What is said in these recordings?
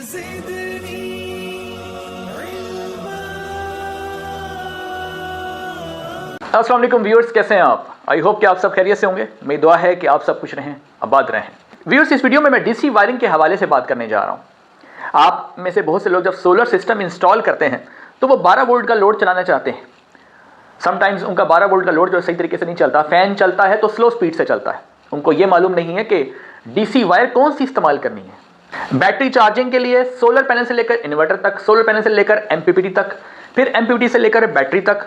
अस्सलाम वालेकुम व्यूअर्स, कैसे हैं आप? आई होप कि आप सब खैरियत से होंगे। मेरी दुआ है कि आप सब खुश रहें, आबाद रहें। व्यूअर्स, इस वीडियो में मैं डीसी वायरिंग के हवाले से बात करने जा रहा हूं। आप में से बहुत से लोग जब सोलर सिस्टम इंस्टॉल करते हैं तो वो 12 वोल्ट का लोड चलाना चाहते हैं। समटाइम्स उनका 12 वोल्ट का लोड जो सही तरीके से नहीं चलता, फैन चलता है तो स्लो स्पीड से चलता है। उनको ये मालूम नहीं है कि डीसी वायर कौन सी इस्तेमाल करनी है। बैटरी चार्जिंग के लिए सोलर पैनल से लेकर इन्वर्टर तक, सोलर पैनल से लेकर एमपीपीटी तक, फिर एमपीपीटी से लेकर बैटरी तक,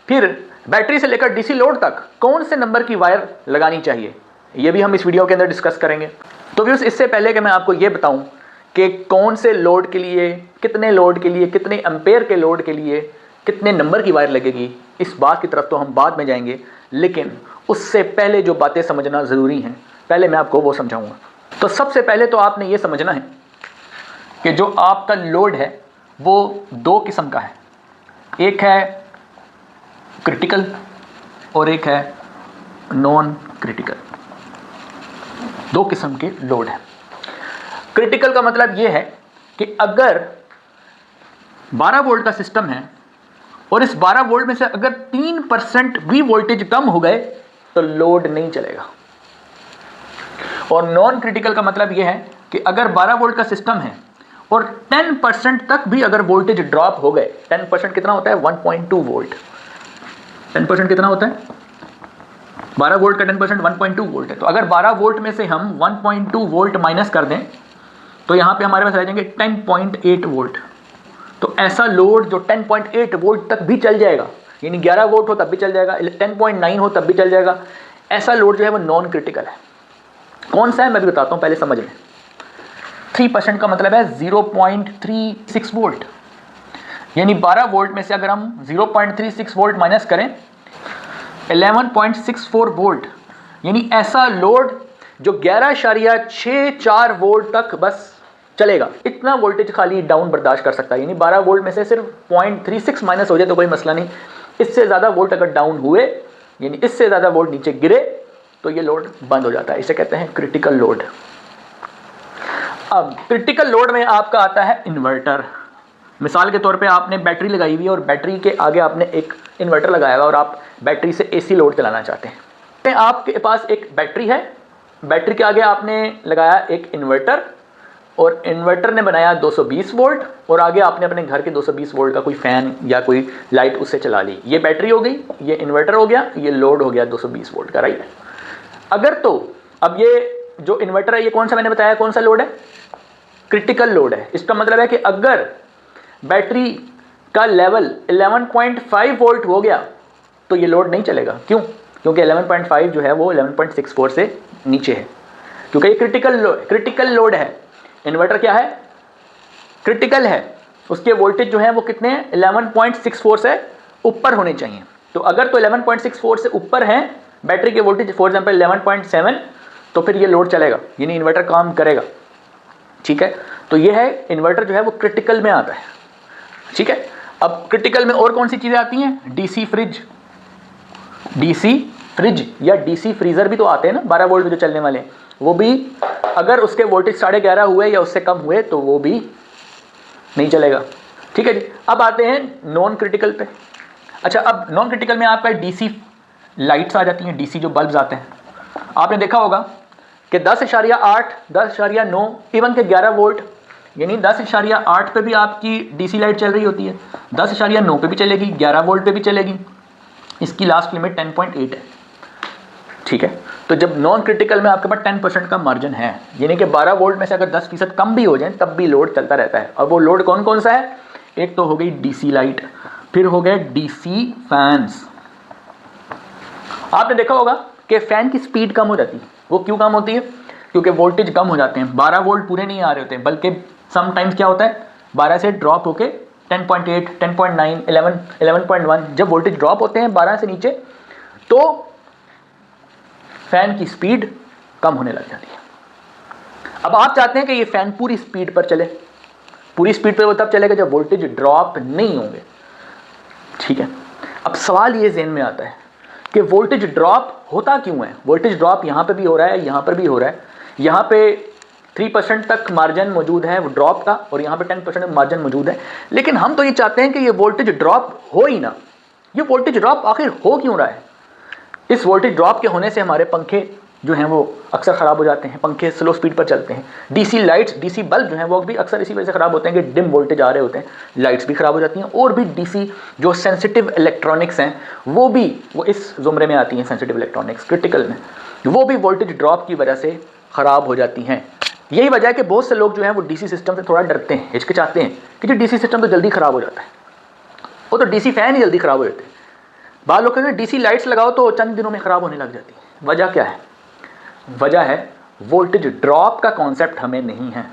फिर बैटरी से लेकर डीसी लोड तक कौन से नंबर की वायर लगानी चाहिए, ये भी हम इस वीडियो के अंदर डिस्कस करेंगे। तो व्यूअर्स, इससे पहले कि मैं आपको ये बताऊं कि कौन से लोड के लिए, कितने लोड के लिए, कितने एम्पेयर के लोड के लिए कितने नंबर की वायर लगेगी, इस बात की तरफ तो हम बाद में जाएंगे। लेकिन उससे पहले जो बातें समझना ज़रूरी हैं, पहले मैं आपको वो समझाऊंगा। तो सबसे पहले तो आपने ये समझना है कि जो आपका लोड है वो दो किस्म का है। एक है क्रिटिकल और एक है नॉन क्रिटिकल। दो किस्म के लोड हैं। क्रिटिकल का मतलब यह है कि अगर 12 वोल्ट का सिस्टम है और इस 12 वोल्ट में से अगर 3% भी वोल्टेज कम हो गए तो लोड नहीं चलेगा। और नॉन क्रिटिकल का मतलब यह है कि अगर 12 वोल्ट का सिस्टम है और 10% तक भी अगर वोल्टेज ड्रॉप हो गए, 10% कितना होता है? 1.2 वोल्ट। 10% कितना होता है? 12 वोल्ट का 10% 1.2 वोल्ट है। तो अगर 12 वोल्ट में से हम 1.2 वोल्ट माइनस कर दें तो यहाँ पे हमारे पास रह जाएंगे 10.8 वोल्ट। तो ऐसा लोड जो 10.8 वोल्ट तक भी चल जाएगा, यानी 11 वोल्ट हो तब भी चल जाएगा, 10.9 हो तब भी चल जाएगा, ऐसा लोड जो है वो नॉन क्रिटिकल है। कौन सा है मैं भी बताता हूँ, पहले समझ लें। 3% का मतलब है 0.36 वोल्ट, यानी 12 वोल्ट में से अगर हम 0.36 वोल्ट माइनस करें 11.64 वोल्ट, यानी ऐसा लोड जो 11.64 वोल्ट तक बस चलेगा। इतना वोल्टेज खाली डाउन बर्दाश्त कर सकता है। यानी 12 वोल्ट में से सिर्फ 0.36 माइनस हो जाए तो कोई मसला नहीं। इससे ज़्यादा वोल्ट अगर डाउन हुए, यानी इससे ज़्यादा वोल्ट नीचे गिरे तो ये लोड बंद हो जाता है। इसे कहते हैं क्रिटिकल लोड। अब क्रिटिकल लोड में आपका आता है इन्वर्टर। मिसाल के तौर पे आपने बैटरी लगाई हुई है और बैटरी के आगे आपने एक इन्वर्टर लगाया हुआ और आप बैटरी से एसी लोड चलाना चाहते हैं। आपके पास एक बैटरी है, बैटरी के आगे आपने लगाया एक इन्वर्टर और इन्वर्टर ने बनाया 220 वोल्ट और आगे आपने अपने घर के 220 वोल्ट का कोई फ़ैन या कोई लाइट उससे चला ली। ये बैटरी हो गई, ये इन्वर्टर हो गया, ये लोड हो गया 220 वोल्ट का, राइट। अगर तो अब ये जो इन्वर्टर है ये कौन सा, मैंने बताया कौन सा लोड है? क्रिटिकल लोड है। इसका मतलब है कि अगर बैटरी का लेवल 11.5 वोल्ट हो गया तो ये लोड नहीं चलेगा। क्यों? क्योंकि 11.5 जो है वो 11.64 से नीचे है, क्योंकि ये क्रिटिकल लोड है। इन्वर्टर क्या है? क्रिटिकल है। उसके वोल्टेज जो है वो कितने हैं? 11.64 से ऊपर होने चाहिए। तो अगर तो 11.64 से ऊपर है बैटरी के वोल्टेज, फॉर एग्जांपल 11.7, तो फिर ये लोड चलेगा, यानी इन्वर्टर काम करेगा। ठीक है, तो ये है इन्वर्टर जो है वो क्रिटिकल में आता है। ठीक है, अब क्रिटिकल में और कौन सी चीज़ें आती हैं? डीसी फ्रिज, डीसी फ्रिज या डीसी फ्रीज़र भी तो आते हैं ना 12 वोल्ट में जो चलने वाले हैं। वो भी अगर उसके वोल्टेज 11.5 हुए या उससे कम हुए तो वो भी नहीं चलेगा। ठीक है जी। अब आते हैं नॉन क्रिटिकल पे। अच्छा, अब नॉन क्रिटिकल में आपका डीसी लाइट्स आ जाती हैं, डीसी जो बल्ब्स आते हैं। आपने देखा होगा कि 10.8, 10.9, इवन के 11 वोल्ट, यानी 10.8 पे भी आपकी डीसी लाइट चल रही होती है, 10.9 पे भी चलेगी, 11 वोल्ट पे भी चलेगी। इसकी लास्ट लिमिट 10.8 है। ठीक है, तो जब नॉन क्रिटिकल में आपके पास 10% का मार्जिन है, यानी कि 12 वोल्ट में से अगर 10% कम भी हो जाए तब भी लोड चलता रहता है। और वो लोड कौन कौन सा है? एक तो हो गई डीसी लाइट, फिर हो गए डीसी फैंस। आपने देखा होगा कि फैन की स्पीड कम हो जाती है। वो क्यों कम होती है? क्योंकि वोल्टेज कम हो जाते हैं। 12 वोल्ट पूरे नहीं आ रहे होते हैं, बल्कि समटाइम्स क्या होता है 12 से ड्रॉप होके 10.8, 10.9, 11, 11.1 जब वोल्टेज ड्रॉप होते हैं 12 से नीचे तो फैन की स्पीड कम होने लग जाती है। अब आप चाहते हैं कि ये फैन पूरी स्पीड पर चले। पूरी स्पीड पर वो तब चलेगा जब वोल्टेज ड्रॉप नहीं होंगे। ठीक है, अब सवाल ये ज़हन में आता है कि वोल्टेज ड्रॉप होता क्यों है? वोल्टेज ड्रॉप यहाँ पे भी हो रहा है, यहाँ पर भी हो रहा है। यहाँ पे 3% तक मार्जिन मौजूद है वो ड्रॉप का, और यहाँ पे 10% मार्जिन मौजूद है। लेकिन हम तो ये चाहते हैं कि ये वोल्टेज ड्रॉप हो ही ना। ये वोल्टेज ड्रॉप आखिर हो क्यों रहा है? इस वोल्टेज ड्रॉप के होने से हमारे पंखे जो हैं वो अक्सर ख़राब हो जाते हैं, पंखे स्लो स्पीड पर चलते हैं। डीसी लाइट्स, डीसी बल्ब जो हैं वो भी अक्सर इसी वजह से ख़राब होते हैं कि डिम वोल्टेज आ रहे होते हैं, लाइट्स भी ख़राब हो जाती हैं। और भी डीसी जो सेंसिटिव इलेक्ट्रॉनिक्स हैं वो इस ज़ुमरे में आती हैं, सेंसिटिव इलेक्ट्रॉनिक्स क्रिटिकल में, वो भी वोल्टेज ड्रॉप की वजह से ख़राब हो जाती हैं। यही वजह है कि बहुत से लोग जो हैं वो डीसी सिस्टम से थोड़ा डरते हैं, हिचकिचाते हैं कि जो डीसी सिस्टम तो जल्दी ख़राब हो जाता है, वो तो डीसी फ़ैन ही जल्दी ख़राब हो जाते हैं। बाद लोग कहते हैं डीसी लाइट्स लगाओ तो चंद दिनों में ख़राब होने लग जाती है। वजह क्या है? वजह है वोल्टेज ड्रॉप का कॉन्सेप्ट हमें नहीं है।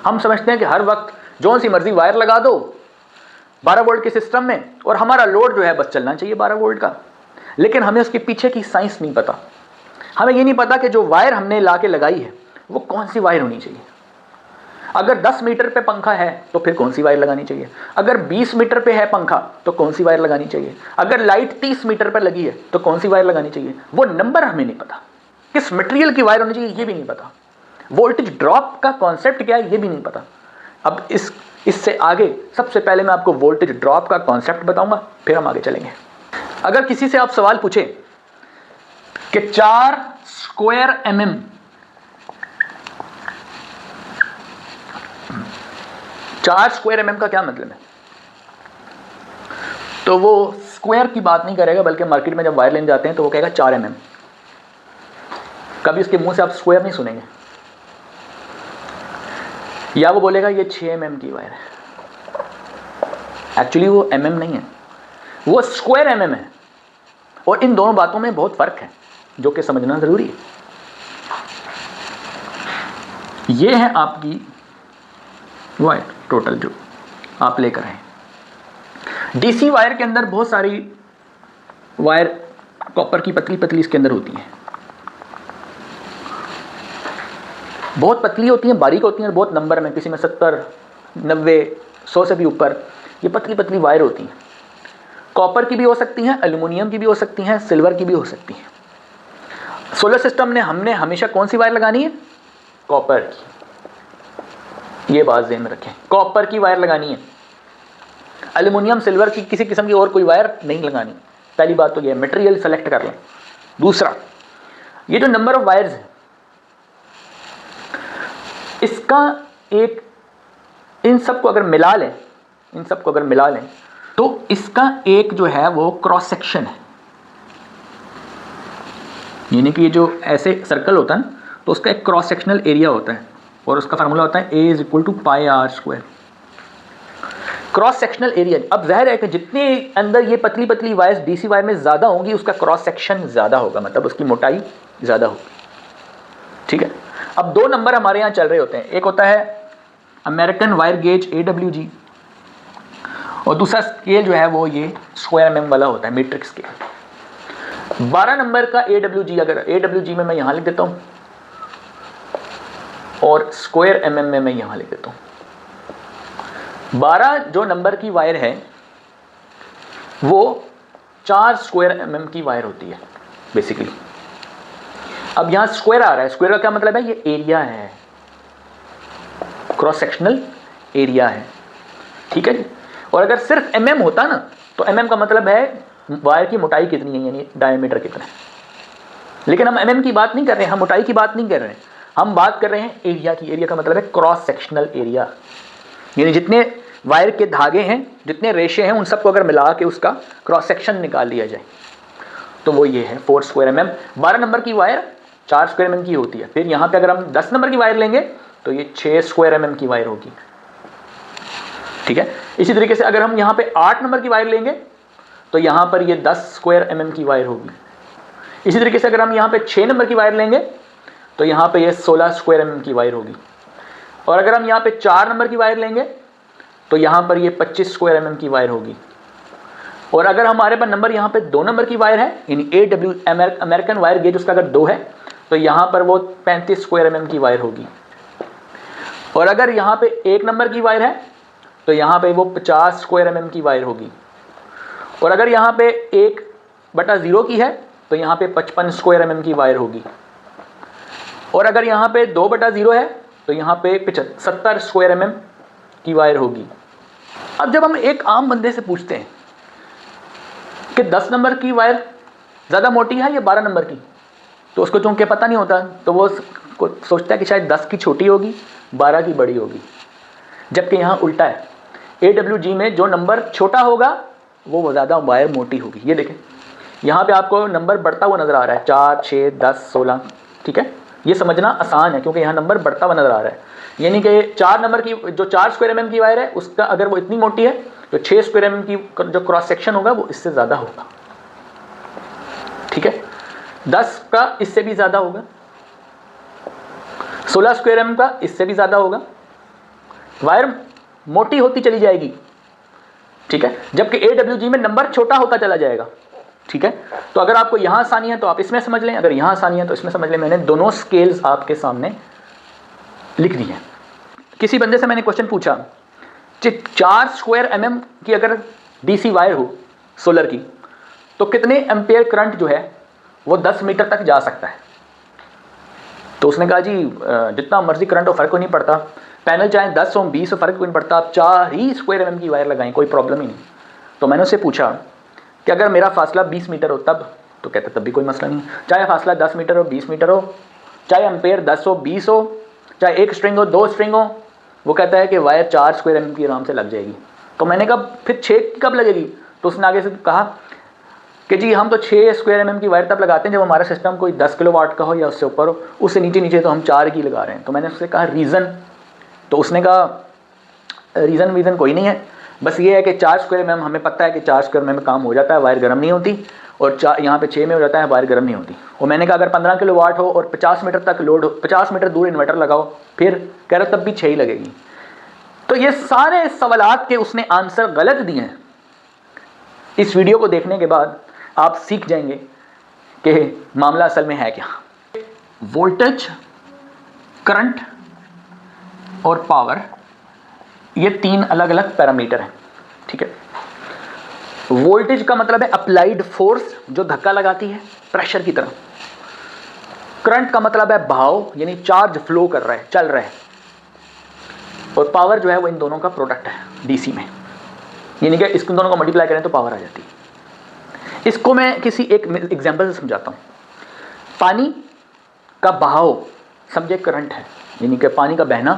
हम समझते हैं कि हर वक्त जो सी मर्जी वायर लगा दो 12 वोल्ट के सिस्टम में और हमारा लोड जो है बस चलना चाहिए 12 वोल्ट का। लेकिन हमें उसके पीछे की साइंस नहीं पता। हमें ये नहीं पता कि जो वायर हमने ला के लगाई है वो कौन सी वायर होनी चाहिए। अगर 10 मीटर पे पंखा है तो फिर कौन सी वायर लगानी चाहिए? अगर 20 मीटर पे है पंखा तो कौन सी वायर लगानी चाहिए? अगर लाइट 30 मीटर पर लगी है तो कौन सी वायर लगानी चाहिए? वो नंबर हमें नहीं पता। किस मटेरियल की वायर होनी चाहिए ये भी नहीं पता। वोल्टेज ड्रॉप का कॉन्सेप्ट क्या है ये भी नहीं पता। अब इससे आगे सबसे पहले मैं आपको वोल्टेज ड्रॉप का कॉन्सेप्ट बताऊंगा, फिर हम आगे चलेंगे। अगर किसी से आप सवाल पूछे कि 4 स्क्वायर mm 4 स्क्वायर mm का क्या मतलब है, तो वो स्क्वायर की बात नहीं करेगा, बल्कि मार्केट में जब वायर लेने जाते हैं तो वो कहेगा 4 mm। कभी उसके मुंह से आप स्क्वायर नहीं सुनेंगे, या वो बोलेगा ये 6 mm की वायर है। एक्चुअली वो mm नहीं है, वो स्क्वायर mm है। और इन दोनों बातों में बहुत फर्क है जो कि समझना जरूरी है। ये है आपकी वायर टोटल जो आप लेकर आए। डीसी वायर के अंदर बहुत सारी वायर कॉपर की पतली पतली इसके अंदर होती हैं, बहुत पतली होती हैं, बारीक होती हैं, बहुत नंबर में, किसी में 70, 90, 100 से भी ऊपर ये पतली पतली वायर होती हैं। कॉपर की भी हो सकती हैं, एल्युमिनियम की भी हो सकती हैं, सिल्वर की भी हो सकती हैं। सोलर सिस्टम ने हमने हमेशा कौन सी वायर लगानी है? कॉपर की। ये बात ध्यान में रखें, कॉपर की वायर लगानी है। एल्युमिनियम, सिल्वर की, किसी किस्म की और कोई वायर नहीं लगानी। पहली बात तो ये मटेरियल सेलेक्ट कर लें। दूसरा, ये जो नंबर ऑफ वायर्स है इसका एक, इन सबको अगर मिला लें तो इसका एक जो है वो क्रॉस सेक्शन है। यानी कि ये जो ऐसे सर्कल होता है ना, तो उसका एक क्रॉस सेक्शनल एरिया होता है और उसका फार्मूला होता है A = πr²। Cross sectional area. अब जाहिर है कि जितने अंदर ये पतली पतली वायर्स डीसी वायर में ज़्यादा होंगी उसका क्रॉस सेक्शन ज़्यादा होगा, मतलब उसकी मोटाई ज़्यादा होगी। ठीक है। अब 2 नंबर हमारे यहाँ चल रहे होते हैं, एक होता है अमेरिकन वायर गेज AWG और दूसरा स्केल जो है वो ये स्क्वायर mm वाला होता है, मीट्रिक स्केल। 12 नंबर का AWG, अगर AWG में मैं यहाँ लिख देता हूँ और स्क्वायर mm में मैं यहाँ लिख देता हूँ। 12 जो नंबर की वायर है वो 4 स्क्वायर mm की वायर होती है बेसिकली। अब यहाँ स्क्वायर आ रहा है, स्क्वायर का क्या मतलब है? ये एरिया है, क्रॉस सेक्शनल एरिया है। ठीक है जी। और अगर सिर्फ mm होता ना तो mm का मतलब है वायर की मोटाई कितनी है, यानी डायमीटर कितना है। लेकिन हम mm की बात नहीं कर रहे हैं, हम मोटाई की बात नहीं कर रहे हैं, हम बात कर रहे हैं एरिया की। एरिया का मतलब है क्रॉस सेक्शनल एरिया, यानी जितने वायर के धागे हैं, जितने रेशे हैं, उन सबको अगर मिला के उसका क्रॉस सेक्शन निकाल लिया जाए तो वो ये है 4 स्क्वायर mm। 12 नंबर की वायर 4 स्क्वायर mm की होती है। फिर यहाँ पे अगर हम 10 नंबर की वायर लेंगे तो ये 6 स्क्वायर mm की वायर होगी। ठीक है। इसी तरीके से अगर हम यहाँ पे 8 नंबर की वायर लेंगे तो यहाँ पर ये 10 स्क्वायर mm की वायर होगी। इसी तरीके से अगर हम यहाँ पे 6 नंबर की वायर लेंगे तो यहाँ पे ये 16 स्क्वायर mm की वायर होगी। और अगर हम यहाँ पे 4 नंबर की वायर लेंगे तो यहाँ पर ये 25 स्क्वायर mm की वायर होगी। और अगर हमारे पास नंबर यहाँ पे 2 नंबर की वायर है, यानी AW अमेरिकन वायर गेज उसका अगर 2 है तो यहाँ पर वो 35 स्क्वायर mm की वायर होगी। और अगर यहाँ पे 1 नंबर की वायर है तो यहाँ पे वो 50 स्क्वायर mm की वायर होगी। और अगर यहाँ पे 1/0 की है तो यहाँ पे 55 स्क्वायर mm की वायर होगी। और अगर यहाँ पे 2/0 है तो यहाँ पे 70 स्क्वायर mm की वायर होगी। अब जब हम एक आम बंदे से पूछते हैं कि 10 नंबर की वायर ज़्यादा मोटी है या 12 नंबर की, तो उसको चूंकि पता नहीं होता तो वो सोचता है कि शायद 10 की छोटी होगी, 12 की बड़ी होगी। जबकि यहाँ उल्टा है, AWG में जो नंबर छोटा होगा वो ज़्यादा वायर मोटी होगी। ये देखें यहाँ पे आपको नंबर बढ़ता हुआ नज़र आ रहा है, 4, 6, 10, 16, ठीक है। ये समझना आसान है क्योंकि यहाँ नंबर बढ़ता हुआ नज़र आ रहा है। यानी कि 4 नंबर की जो 4 स्क्वायर mm की वायर है उसका अगर वो इतनी मोटी है तो 6 स्क्वायर mm की जो क्रॉस सेक्शन होगा वो इससे ज़्यादा होगा, ठीक है। 10 का इससे भी ज़्यादा होगा, 16 स्क्वायर mm का इससे भी ज़्यादा होगा। वायर मोटी होती चली जाएगी, ठीक है, जबकि AWG में नंबर छोटा होता चला जाएगा, ठीक है। तो अगर आपको यहाँ आसानी है तो आप इसमें समझ लें, अगर यहाँ आसानी है तो इसमें समझ लें। मैंने दोनों स्केल्स आपके सामने लिख दी हैं। किसी बंदे से मैंने क्वेश्चन पूछा कि 4 स्क्वायर mm की अगर DC वायर हो सोलर की तो कितने एम्पेयर करंट जो है वो 10 मीटर तक जा सकता है। तो उसने कहा जी जितना मर्जी करंट हो, फ़र्क को नहीं पड़ता, पैनल चाहे 10 हो 20 हो, फ़र्क को नहीं पड़ता, आप 4 ही स्क्वायर mm की वायर लगाएं, कोई प्रॉब्लम ही नहीं। तो मैंने उससे पूछा कि अगर मेरा फासला 20 मीटर हो तब, तो कहता तब भी कोई मसला नहीं, चाहे फासला 10 मीटर हो, 20 मीटर हो, चाहे एम्पेयर 10 हो, 20 हो, चाहे एक स्ट्रिंग हो, 2 स्ट्रिंग हो, वो कहता है कि वायर 4 स्क्वायर mm की आराम से लग जाएगी। तो मैंने कहा फिर 6 की कब लगेगी? तो उसने आगे से कहा कि जी हम तो 6 स्क्वायर mm की वायर तब लगाते हैं जब हमारा सिस्टम कोई 10 किलोवाट का हो या उससे ऊपर हो, उससे नीचे तो हम 4 की लगा रहे हैं। तो मैंने उससे कहा रीज़न, तो उसने कहा रीज़न कोई नहीं है, बस ये है कि 4 स्क्वायर mm हमें पता है कि 4 स्क्वायर mm में काम हो जाता है, वायर गर्म नहीं होती, और यहाँ पे 6 में हो जाता है, वायर गर्म नहीं होती। और मैंने कहा अगर 15 किलोवाट हो और 50 मीटर तक लोड हो, 50 मीटर दूर इन्वर्टर लगाओ, फिर कह रहा तब भी 6 ही लगेगी। तो ये सारे सवालात के उसने आंसर गलत दिए हैं। इस वीडियो को देखने के बाद आप सीख जाएंगे कि मामला असल में है क्या। वोल्टेज, करंट और पावर, ये 3 अलग अलग पैरामीटर हैं, ठीक है। वोल्टेज का मतलब है अप्लाइड फोर्स जो धक्का लगाती है प्रेशर की तरह। करंट का मतलब है बहाव, यानी चार्ज फ्लो कर रहा है, चल रहा है। और पावर जो है वो इन दोनों का प्रोडक्ट है डीसी में, यानी कि इसको दोनों को मल्टीप्लाई करें तो पावर आ जाती है। इसको मैं किसी एक एग्जांपल से समझाता हूँ। पानी का बहाव समझे करंट है, यानी कि पानी का बहना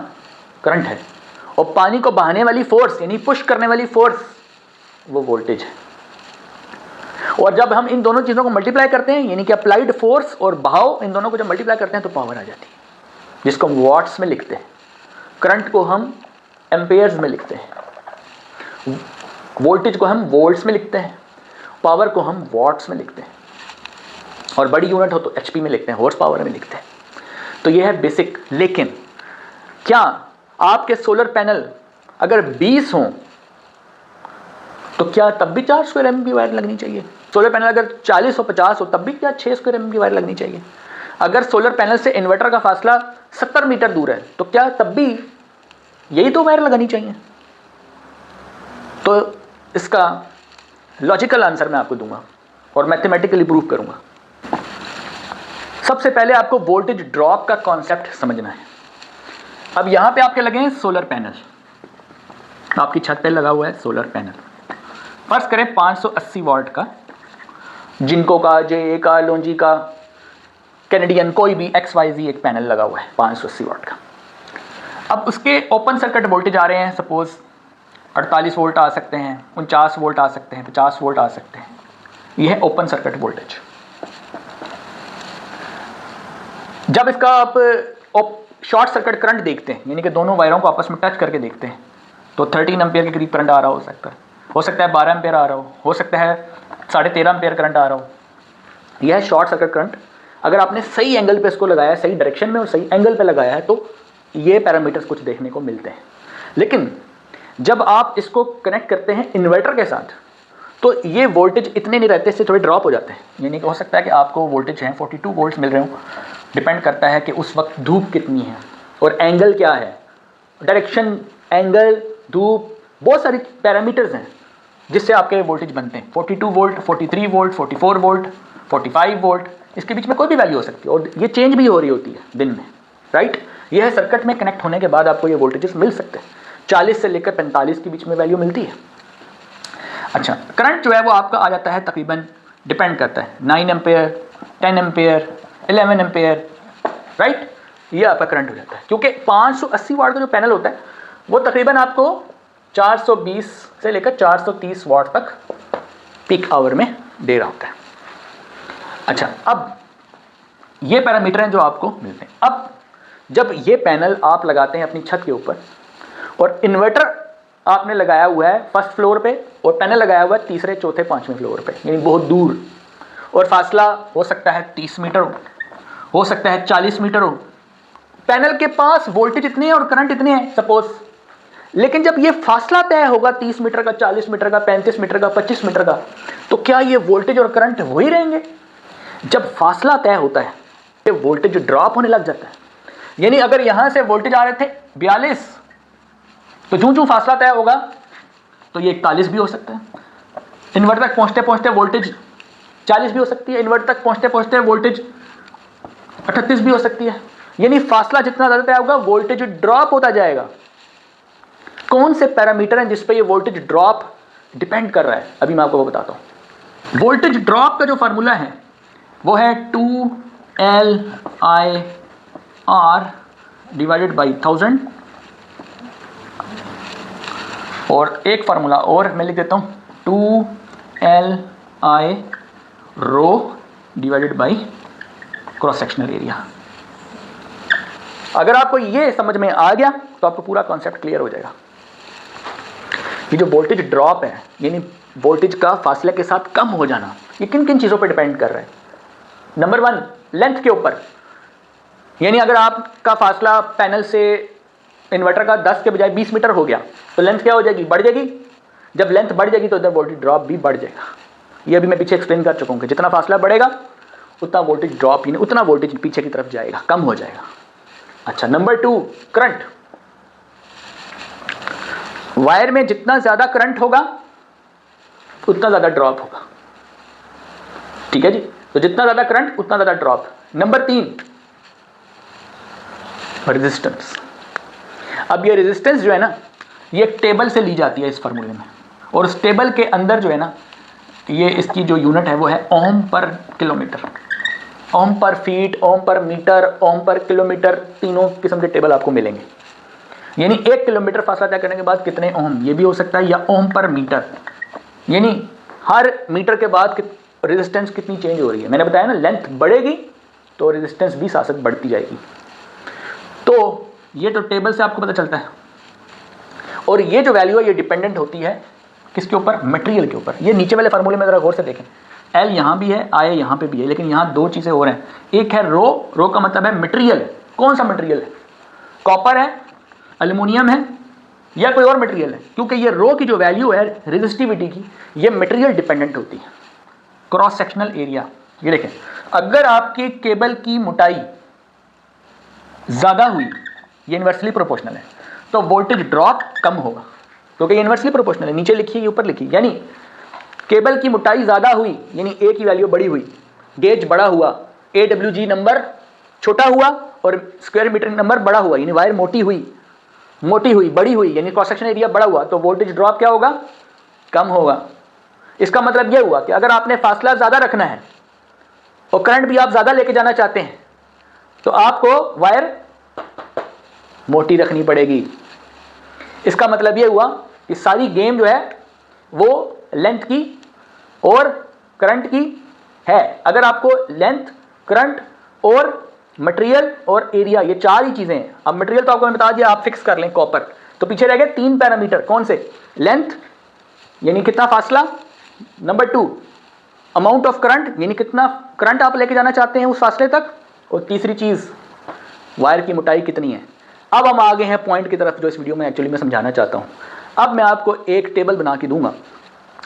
करंट है, और पानी को बहाने वाली फोर्स यानी पुश करने वाली फोर्स वो वोल्टेज है। और जब हम इन दोनों चीज़ों को मल्टीप्लाई करते हैं, यानी कि अप्लाइड फोर्स और बहाव, इन दोनों को जब मल्टीप्लाई करते हैं तो पावर आ जाती है, जिसको हम वॉट्स में लिखते हैं। करंट को हम एम्पेयर्स में लिखते हैं, वोल्टेज को हम वोल्ट्स में लिखते हैं, पावर को हम वॉट्स में लिखते हैं, और बड़ी यूनिट हो तो HP में लिखते हैं, हॉर्स पावर में लिखते हैं। तो ये है बेसिक। लेकिन क्या आपके सोलर पैनल अगर 20 हों तो क्या तब भी 4 स्क्वायर mm की वायर लगनी चाहिए? सोलर पैनल अगर 40 हो, 50 हो, तब भी क्या 6 स्क्वायर mm की वायर लगनी चाहिए? अगर सोलर पैनल से इन्वर्टर का फासला 70 मीटर दूर है तो क्या तब भी यही तो वायर लगानी चाहिए? तो इसका लॉजिकल आंसर मैं आपको दूंगा और मैथमेटिकली प्रूव करूंगा। सबसे पहले आपको वोल्टेज ड्रॉप का कॉन्सेप्ट समझना है। अब यहां पे आपके लगे हैं सोलर पैनल, आपकी छत पे लगा हुआ है सोलर पैनल। फर्ज करें 580 वाट का, जिनको का, JA का, लोंजी का, कैनेडियन, कोई भी XYZ एक पैनल लगा हुआ है 580 वाट का। अब उसके ओपन सर्किट वोल्टेज आ रहे हैं, सपोज 48 वोल्ट आ सकते हैं, 49 वोल्ट आ सकते हैं, 50 वोल्ट आ सकते हैं। यह है ओपन सर्किट वोल्टेज। जब इसका आप शॉर्ट सर्किट करंट देखते हैं, यानी कि दोनों वायरों को आपस में टच करके देखते हैं, तो 13 एम्पेयर के करीब करंट आ रहा हो सकता है 12 एम्पेयर आ रहा हो सकता है 13.5 एम्पेयर करंट आ रहा हो। यह है शॉर्ट सर्किट करंट। अगर आपने सही एंगल पे इसको लगाया है, सही डायरेक्शन में और सही एंगल पे लगाया है, तो ये पैरामीटर्स कुछ देखने को मिलते हैं। लेकिन जब आप इसको कनेक्ट करते हैं इन्वर्टर के साथ, तो ये वोल्टेज इतने नहीं रहते, इससे थोड़े ड्रॉप हो जाते हैं। यानी कि हो सकता है कि आपको वोल्टेज है 42 वोल्ट मिल रहे हो, डिपेंड करता है कि उस वक्त धूप कितनी है और एंगल क्या है, डायरेक्शन, एंगल, धूप, बहुत सारी पैरामीटर्स हैं जिससे आपके वोल्टेज बनते हैं। 42 वोल्ट, 43 वोल्ट, 44 वोल्ट, 45 वोल्ट, इसके बीच में कोई भी वैल्यू हो सकती है, और ये चेंज भी हो रही होती है दिन में, राइट। यह सर्किट में कनेक्ट होने के बाद आपको ये वोल्टेजेस मिल सकते हैं। 40 से लेकर 45 के बीच में वैल्यू मिलती है। अच्छा, करंट जो है वो आपका आ जाता है तकरीबन, डिपेंड करता है 9 एम्पेयर, 10 एम्पेयर, 11 एम्पेयर, राइट। ये आपका करंट हो जाता है, क्योंकि 580 वाट का जो पैनल होता है वो तकरीबन आपको 420 से लेकर 430 वाट तक पीक आवर में दे रहा होता है। अच्छा, अब ये पैरामीटर हैं जो आपको मिलते हैं। अब जब ये पैनल आप लगाते हैं अपनी छत के ऊपर और इन्वर्टर आपने लगाया हुआ है फर्स्ट फ्लोर पे और पैनल लगाया हुआ है तीसरे, चौथे, 5वें फ्लोर पे, यानी बहुत दूर, और फासला हो सकता है 30 मीटर हो सकता है 40 मीटर हो, पैनल के पास वोल्टेज इतने हैं और करंट इतने हैं सपोज, लेकिन जब ये फासला तय होगा 30 मीटर का, 40 मीटर का, 35 मीटर का, 25 मीटर का, तो क्या ये वोल्टेज और करंट वही रहेंगे? जब फासला तय होता है ये वोल्टेज ड्रॉप होने लग जाता है। यानी अगर यहां से वोल्टेज आ रहे थे 42, तो जूं फासला तय होगा तो ये 41 भी हो सकता है। इन्वर्टर तक पहुंचते पहुंचते वोल्टेज 40 भी हो सकती है, इन्वर्टर तक पहुंचते पहुंचते वोल्टेज 38 भी हो सकती है। यानी फासला जितना ज्यादा तय होगा वोल्टेज ड्रॉप होता जाएगा। कौन से पैरामीटर हैं जिस पे ये वोल्टेज ड्रॉप डिपेंड कर रहा है, अभी मैं आपको वो बताता हूं। वोल्टेज ड्रॉप का जो फार्मूला है वो है 2LIR डिवाइडेड बाई 1000, और एक फार्मूला और मैं लिख देता हूं 2LI rho divided by cross sectional area. अगर आपको ये समझ में आ गया तो आपको पूरा कॉन्सेप्ट क्लियर हो जाएगा। ये जो वोल्टेज ड्रॉप है, यानी वोल्टेज का फासले के साथ कम हो जाना, ये किन किन चीज़ों पर डिपेंड कर रहा है। नंबर 1, लेंथ के ऊपर, यानी अगर आपका फासला पैनल से इन्वर्टर का 10 के बजाय 20 मीटर हो गया तो लेंथ क्या हो जाएगी, बढ़ जाएगी। जब लेंथ बढ़ जाएगी तो इधर वोल्टेज ड्रॉप भी बढ़ जाएगा। ये अभी मैं पीछे एक्सप्लेन कर चुका हूँ कि जितना फासला बढ़ेगा उतना वोल्टेज ड्रॉप, यानी उतना वोल्टेज पीछे की तरफ जाएगा, कम हो जाएगा। अच्छा, नंबर 2, करंट। वायर में जितना ज्यादा करंट होगा उतना ज्यादा ड्रॉप होगा, ठीक है जी। तो जितना ज्यादा करंट उतना ज्यादा ड्रॉप। Number 3, resistance. अब ये रेजिस्टेंस जो है ना, ये टेबल से ली जाती है इस फार्मूले में, और उस टेबल के अंदर जो है ना, ये इसकी जो यूनिट है वो है ओम पर किलोमीटर, ओम पर फीट, ओम पर मीटर, ओम पर किलोमीटर, तीनों किस्म के टेबल आपको मिलेंगे। यानी 1 किलोमीटर फासला तय करने के बाद कितने ओम, ये भी हो सकता है, या ओम पर मीटर, यानी हर मीटर के बाद रेजिस्टेंस कितनी चेंज हो रही है। मैंने बताया ना, लेंथ बढ़ेगी तो रेजिस्टेंस भी साथ साथ बढ़ती जाएगी। तो ये तो टेबल से आपको पता चलता है। और ये जो वैल्यू है ये डिपेंडेंट होती है किसके ऊपर, मटेरियल के ऊपर। ये नीचे वाले फार्मूले में जरा गौर से देखें, एल यहाँ भी है, आई यहाँ पे भी है, लेकिन यहाँ 2 चीज़ें और हैं। एक है रो का मतलब है मटेरियल। कौन सा मटेरियल है, कॉपर है, एल्युमिनियम है, या कोई और मटेरियल है, क्योंकि ये रो की जो वैल्यू है रेजिस्टिविटी की, ये मटेरियल डिपेंडेंट होती है। क्रॉस सेक्शनल एरिया, ये देखें, अगर आपकी केबल की मोटाई ज़्यादा हुई, ये इन्वर्सली प्रोपोर्शनल है, तो वोल्टेज ड्रॉप कम होगा, क्योंकि ये इन्वर्सली प्रोपोर्शनल है। नीचे लिखिए, ऊपर लिखिए, यानी केबल की मोटाई ज़्यादा हुई यानी ए की वैल्यू बड़ी हुई, गेज बड़ा हुआ, AWG नंबर छोटा हुआ और स्क्वायर मीटर नंबर बड़ा हुआ, यानी वायर मोटी हुई, बड़ी हुई, यानी क्रॉस सेक्शन एरिया बड़ा हुआ, तो वोल्टेज ड्रॉप क्या होगा, कम होगा। इसका मतलब यह हुआ कि अगर आपने फासला ज़्यादा रखना है और करंट भी आप ज़्यादा लेके जाना चाहते हैं तो आपको वायर मोटी रखनी पड़ेगी। इसका मतलब यह हुआ कि सारी गेम जो है वो लेंथ की और करंट की है। अगर आपको लेंथ, करंट और मटेरियल और एरिया, ये 4 ही चीज़ें हैं। अब मटेरियल तो आपको मैं बता दिया, आप फिक्स कर लें कॉपर, तो पीछे रह गए 3 पैरामीटर। कौन से, लेंथ यानी कितना फासला, नंबर 2 अमाउंट ऑफ करंट यानी कितना करंट आप लेके जाना चाहते हैं उस फासले तक, और तीसरी चीज़ वायर की मोटाई कितनी है। अब हम आ गए हैं पॉइंट की तरफ जो इस वीडियो में एक्चुअली मैं समझाना चाहता हूँ। अब मैं आपको एक टेबल बना के दूंगा।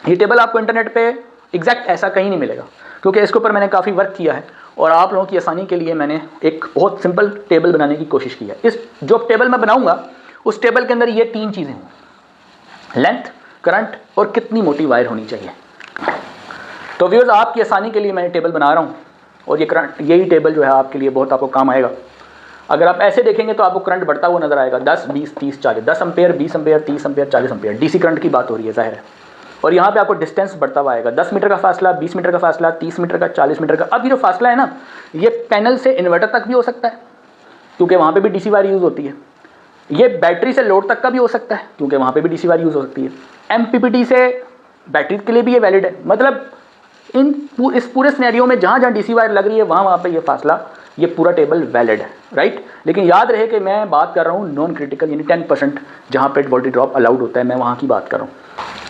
ये टेबल आपको इंटरनेट पे एग्जैक्ट ऐसा कहीं नहीं मिलेगा, क्योंकि इसके ऊपर मैंने काफ़ी वर्क किया है और आप लोगों की आसानी के लिए मैंने एक बहुत सिंपल टेबल बनाने की कोशिश की है। इस जो टेबल मैं बनाऊंगा उस टेबल के अंदर ये 3 चीज़ें हों, लेंथ, करंट और कितनी मोटी वायर होनी चाहिए। तो व्यूअर्स, आपकी आसानी के लिए मैंने टेबल बना रहा हूँ और यही टेबल जो है आपके लिए बहुत आपको काम आएगा। अगर आप ऐसे देखेंगे तो आपको करंट बढ़ता हुआ नजर आएगा, 10, 20, 30, 40, 10 ampere, 20 ampere, 30 ampere, 40 ampere. DC current की बात हो रही है, जाहिर है। और यहाँ पे आपको डिस्टेंस बढ़ता हुआ आएगा, 10 मीटर का फासला, 20 मीटर का फासला, 30 मीटर का, 40 मीटर का। अब ये जो फासला है ना, ये पैनल से इन्वर्टर तक भी हो सकता है, क्योंकि वहाँ पे भी डीसी वायर यूज़ होती है। ये बैटरी से लोड तक का भी हो सकता है, क्योंकि वहाँ पे भी डीसी वायर यूज़ हो सकती है। एमपीपीटी से बैटरी के लिए भी ये वैलिड है। मतलब इस पूरे सिनेरियो में जहाँ जहाँ डीसी वायर लग रही है, वहाँ पे ये फासला, ये पूरा टेबल वैलिड है, राइट। लेकिन याद रहे कि मैं बात कर रहा हूँ नॉन क्रिटिकल, यानी 10% जहाँ पे वोल्टेज ड्रॉप अलाउड होता है, मैं वहाँ की बात कर रहा हूँ।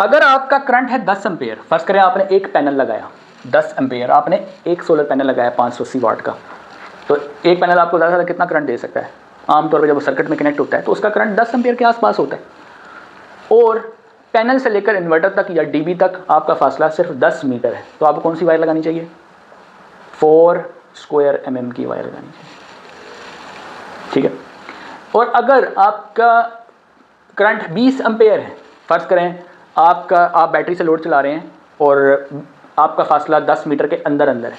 अगर आपका करंट है 10 एम्पेयर, फर्स्ट करें आपने एक पैनल लगाया 10 एम्पेयर, आपने एक सोलर पैनल लगाया 580 वाट का, तो एक पैनल आपको ज़्यादा से ज़्यादा कितना करंट दे सकता है? आमतौर पर जब वो सर्किट में कनेक्ट होता है तो उसका करंट 10 एम्पेयर के आसपास होता है। और पैनल से लेकर इन्वर्टर तक या डीबी तक आपका फासला सिर्फ 10 मीटर है, तो आपको कौन सी वायर लगानी चाहिए? 4 स्क्वायर mm की वायर लगानी चाहिए, ठीक है। और अगर आपका करंट 20 एम्पेयर है, फर्ज करें आप बैटरी से लोड चला रहे हैं और आपका फासला 10 मीटर के अंदर है,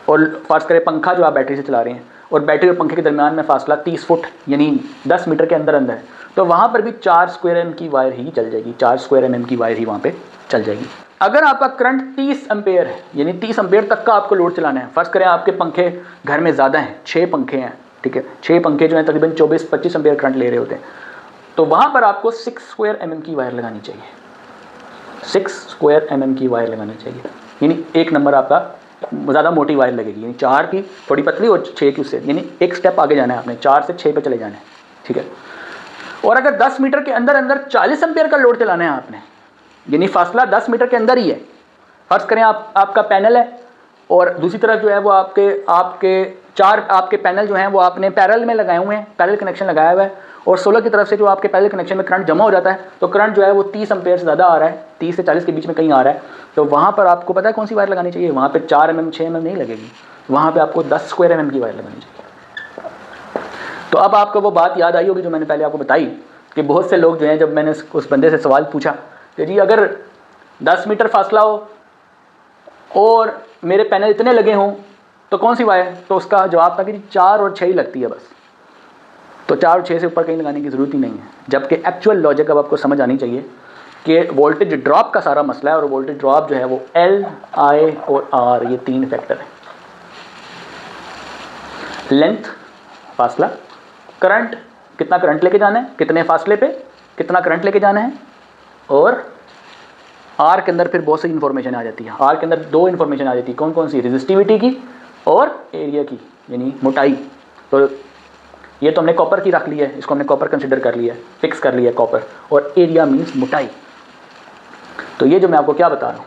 और फर्ज करें पंखा जो आप बैटरी से चला रहे हैं और बैटरी और पंखे के दरमियान में फासला 30 फुट यानी 10 मीटर के अंदर है, तो वहाँ पर भी 4 स्क्वायर mm की वायर ही चल जाएगी, 4 स्क्वायर mm की वायर ही वहाँ पे चल जाएगी। अगर आपका करंट 30 एम्पेयर है, यानी 30 एम्पेयर तक का आपको लोड चलाना है, फर्स्ट करें आपके पंखे घर में ज़्यादा हैं, 6 पंखे हैं, ठीक है, 6 पंखे जो हैं तकरीबन 24-25 एम्पेयर करंट ले रहे होते हैं, तो वहाँ पर आपको 6 स्क्वायर mm की वायर लगानी चाहिए, 6 स्क्वायर mm की वायर लगानी चाहिए। यानी एक नंबर आपका ज़्यादा मोटी वायर लगेगी, यानी 4 की थोड़ी पतली और 6 की उससे, यानी एक स्टेप आगे जाना है आपने, 4 से 6 पे चले जाना है, ठीक है। और अगर 10 मीटर के अंदर 40 एम्पेयर का लोड चलाना है आपने, यानी फासला 10 मीटर के अंदर ही है, फर्ज करें आपका पैनल है और दूसरी तरफ जो है वो आपके 4 आपके पैनल जो हैं वो आपने पैरेलल में लगाए हुए हैं, पैरेलल कनेक्शन लगाया हुआ है, और सोलर की तरफ से जो आपके पैरेलल कनेक्शन में करंट जमा हो जाता है, तो करंट जो है वो 30 एम्पेयर से ज़्यादा आ रहा है, 30 से 40 के बीच में कहीं आ रहा है, तो वहाँ पर आपको पता है कौन सी वायर लगानी चाहिए? वहाँ पर 4 mm 6 mm नहीं लगेगी, वहाँ पर आपको 10 स्क्वायर mm की वायर लगानी चाहिए। तो अब आपको वो बात याद आई होगी जो मैंने पहले आपको बताई कि बहुत से लोग जो हैं, जब मैंने उस बंदे से सवाल पूछा कि जी अगर 10 मीटर फासला हो और मेरे पैनल इतने लगे हों तो कौन सी वायर? तो उसका जवाब था कि 4 और 6 ही लगती है बस, तो 4 और 6 से ऊपर कहीं लगाने की ज़रूरत ही नहीं है। जबकि एक्चुअल लॉजिक अब आपको समझ आनी चाहिए कि वोल्टेज ड्रॉप का सारा मसला है, और वोल्टेज ड्रॉप जो है वो L, I और R ये 3 फैक्टर है। लेंथ फासला, करंट कितना करंट लेके जाना है, कितने फासले पे कितना करंट लेके जाना है, और आर के अंदर फिर बहुत सी इन्फॉर्मेशन आ जाती है। आर के अंदर 2 इन्फॉर्मेशन आ जाती है, कौन कौन सी? रेजिस्टिविटी की और एरिया की, यानी मोटाई। तो ये तो हमने कॉपर की रख लिया है, इसको हमने कॉपर कंसिडर कर लिया है, फिक्स कर लिया है कॉपर, और एरिया मीन्स मोटाई। तो ये जो मैं आपको क्या बता रहा हूँ,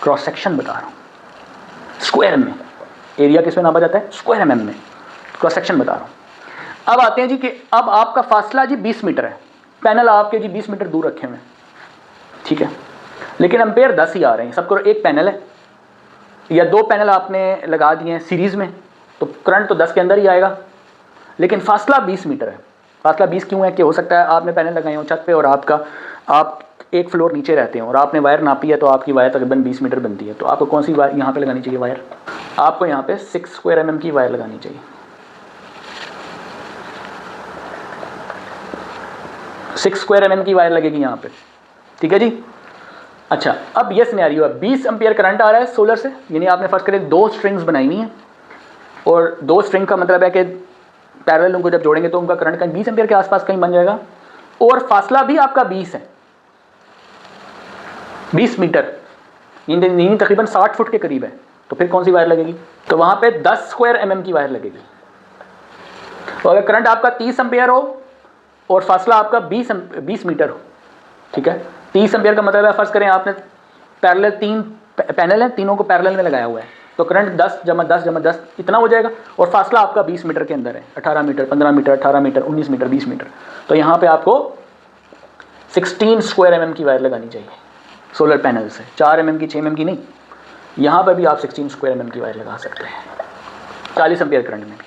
क्रॉस सेक्शन बता रहा हूँ स्क्वायर में, एरिया किस में नापा जाता है? स्क्वायर mm में, क्रॉस सेक्शन बता रहा हूँ। अब आते हैं जी कि अब आपका फासला जी 20 मीटर है, पैनल आपके जी 20 मीटर दूर रखे हुए हैं, ठीक है, लेकिन एम्पेयर 10 ही आ रहे हैं। सबको एक पैनल है या 2 पैनल आपने लगा दिए हैं सीरीज़ में, तो करंट तो 10 के अंदर ही आएगा, लेकिन फासला 20 मीटर है। फासला 20 क्यों है कि हो सकता है आपने पैनल लगाए हो छत पे और आप एक फ्लोर नीचे रहते हो और आपने वायर नापी है, तो आपकी वायर तकरीबन 20 मीटर बनती है, तो आपको कौन सी वायर यहाँ पे लगानी चाहिए? वायर आपको यहाँ पे 6 स्क्वायर mm की वायर लगानी चाहिए, 6 स्क्वायर mm की वायर लगेगी यहाँ पे, ठीक है जी। अच्छा, अब ये सिनेरियो है, 20 एम्पियर करंट आ रहा है सोलर से, यानी आपने फर्स्ट करें 2 स्ट्रिंग्स बनाई हुई हैं, और 2 स्ट्रिंग का मतलब है कि पैरेलल उनको जब जोड़ेंगे तो उनका करंट कहीं 20 एम्पियर के आसपास कहीं बन जाएगा, और फासला भी आपका 20 है, 20 मीटर, यानी तकरीबन 60 फुट के करीब है, तो फिर कौन सी वायर लगेगी? तो वहाँ पे 10 स्क्वायर mm की वायर लगेगी। तो अगर करंट आपका 30 एम्पियर हो और फासला आपका 20 मीटर हो, ठीक है, 30 एम्पियर का मतलब है फर्ज करें आपने पैरेलल 3 पैनल है, तीनों को पैरेलल में लगाया हुआ है, तो करंट 10 जमा 10 जमा 10 इतना हो जाएगा, और फासला आपका 20 मीटर के अंदर है, 18 metre, 15 metre, 18 metre, 19 metre, 20 metre, तो यहाँ पे आपको 16 स्क्वायर mm की वायर लगानी चाहिए सोलर पैनल से, 4 mm की, 6 mm की नहीं, यहाँ पर भी आप 16 स्क्वायर mm की वायर लगा सकते हैं 40 एम्पियर करंट में भी।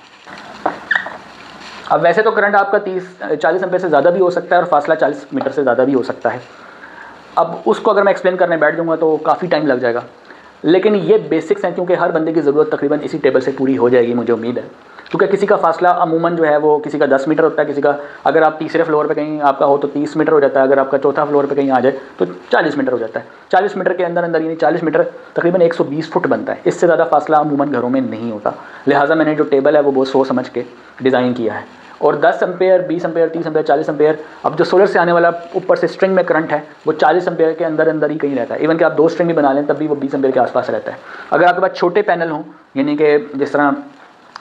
अब वैसे तो करंट आपका 40 एम्पियर से ज़्यादा भी हो सकता है और फासला 40 मीटर से ज़्यादा भी हो सकता है। अब उसको अगर मैं एक्सप्लेन करने बैठ जाऊँगा तो काफ़ी टाइम लग जाएगा, लेकिन ये बेसिक्स हैं, क्योंकि हर बंदे की ज़रूरत तकरीबन इसी टेबल से पूरी हो जाएगी, मुझे उम्मीद है। क्योंकि किसी का फासला अमूमन जो है वो किसी का 10 मीटर होता है, किसी का अगर आप तीसरे फ्लोर पे कहीं आपका हो तो 30 मीटर हो जाता है, अगर आपका चौथा फ्लोर पे कहीं आ जाए तो 40 मीटर हो जाता है। 40 मीटर के अंदर यानी 40 मीटर तकरीबन 120 फुट बनता है। इससे ज़्यादा फासला अमूमन घरों में नहीं होता, लिहाजा मैंने जो टेबल है वो बहुत सोच समझ के डिज़ाइन किया है। और 10 एम्पेयर, 20 एम्पेयर, 30 एम्पेयर, 40 एम्पेयर, अब जो सोलर से आने वाला ऊपर से स्ट्रिंग में करंट है वो 40 एम्पेयर के अंदर ही कहीं रहता है। इवन कि आप 2 स्ट्रिंग भी बना लें तब भी वो 20 एम्पेयर के आसपास रहता है। अगर आपके पास छोटे पैनल हों, यानी कि जिस तरह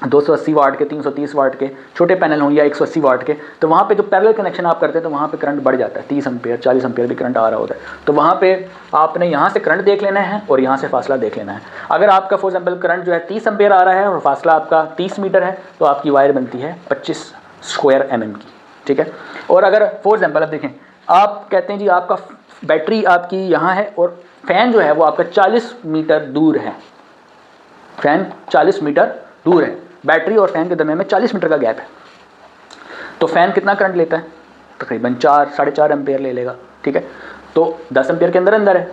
280 वाट के, 330 वाट के छोटे पैनल हों या 180 वाट के, तो वहाँ पे जो पैरेलल कनेक्शन आप करते हैं तो वहाँ पे करंट बढ़ जाता है, 30 एम्पेयर 40 एम्पेयर भी करंट आ रहा होता है। तो वहाँ पे आपने यहाँ से करंट देख लेना है और यहाँ से फासला देख लेना है। अगर आपका फॉर एग्जाम्पल करंट जो है 30 एम्पेयर आ रहा है और फासला आपका 30 मीटर है, तो आपकी वायर बनती है 25 स्क्वायर mm की, ठीक है। और अगर फॉर एग्जाम्पल अब देखें, आप कहते हैं जी आपका बैटरी आपकी यहाँ है और फैन जो है वो आपका 40 मीटर दूर है, फैन 40 मीटर दूर है, बैटरी और फैन के दरमियान में 40 मीटर का गैप है। तो फैन कितना करंट लेता है? तकरीबन 4-4.5 एम्पेयर ले लेगा, ठीक है। तो 10 एम्पेयर के अंदर है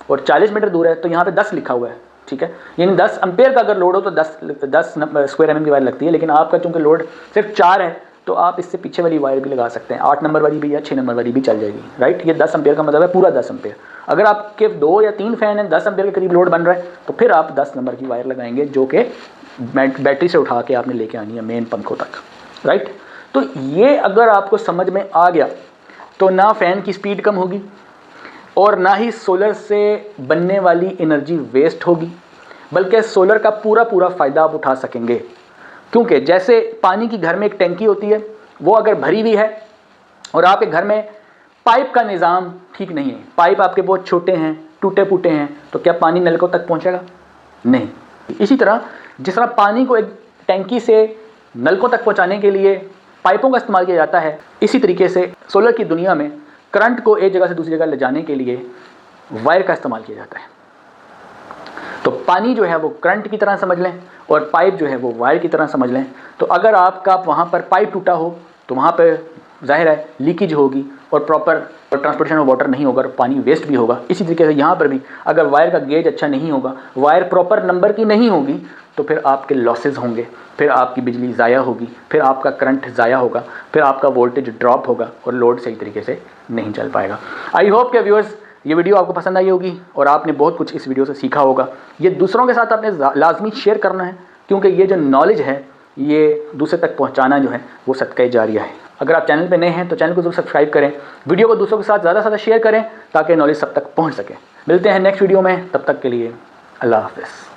और 40 मीटर दूर है, तो यहाँ पे 10 लिखा हुआ है, ठीक है। यानी 10 एम्पेयर का अगर लोड हो तो 10 स्क्वायर mm की वायर लगती है, लेकिन आपका चूँकि लोड सिर्फ 4 है तो आप इससे पीछे वाली वायर भी लगा सकते हैं, 8 नंबर वाली भी या 6 नंबर वाली भी चल जाएगी, राइट। ये 10 एम्पेयर का मतलब है पूरा 10 एम्पेयर। अगर आपके 2 या 3 फैन हैं, 10 एम्पेयर के करीब लोड बन रहा है, तो फिर आप 10 नंबर की वायर लगाएंगे जो कि बैटरी से उठा के आपने लेके आनी है मेन पंखों तक, राइट। तो ये अगर आपको समझ में आ गया तो ना फ़ैन की स्पीड कम होगी और ना ही सोलर से बनने वाली एनर्जी वेस्ट होगी, बल्कि सोलर का पूरा फ़ायदा आप उठा सकेंगे। क्योंकि जैसे पानी की घर में एक टैंकी होती है, वो अगर भरी हुई है और आपके घर में पाइप का निज़ाम ठीक नहीं है, पाइप आपके बहुत छोटे हैं, टूटे फूटे हैं, तो क्या पानी नलकों तक पहुंचेगा? नहीं। इसी तरह जिस तरह पानी को एक टैंकी से नलकों तक पहुंचाने के लिए पाइपों का इस्तेमाल किया जाता है, इसी तरीके से सोलर की दुनिया में करंट को एक जगह से दूसरी जगह ले जाने के लिए वायर का इस्तेमाल किया जाता है। तो पानी जो है वो करंट की तरह समझ लें और पाइप जो है वो वायर की तरह समझ लें। तो अगर आपका वहाँ पर पाइप टूटा हो तो वहाँ पर जाहिर है लीकेज होगी और प्रॉपर ट्रांसपोर्टेशन ऑफ वाटर नहीं होगा और पानी वेस्ट भी होगा। इसी तरीके से यहाँ पर भी अगर वायर का गेज अच्छा नहीं होगा, वायर प्रॉपर नंबर की नहीं होगी, तो फिर आपके लॉसेस होंगे, फिर आपकी बिजली ज़ाया होगी, फिर आपका करंट ज़ाया होगा, फिर आपका वोल्टेज ड्रॉप होगा और लोड सही तरीके से नहीं चल पाएगा। आई होप के व्यूअर्स ये वीडियो आपको पसंद आई होगी और आपने बहुत कुछ इस वीडियो से सीखा होगा। ये दूसरों के साथ आपने लाजमी शेयर करना है, क्योंकि ये जो नॉलेज है ये दूसरे तक पहुंचाना जो है वो सदका जारिया है। अगर आप चैनल पे नए हैं तो चैनल को जरूर सब्सक्राइब करें, वीडियो को दूसरों के साथ ज़्यादा से ज़्यादा शेयर करें ताकि नॉलेज सब तक पहुंच सके। मिलते हैं नेक्स्ट वीडियो में, तब तक के लिए अल्लाह हाफ़िज़।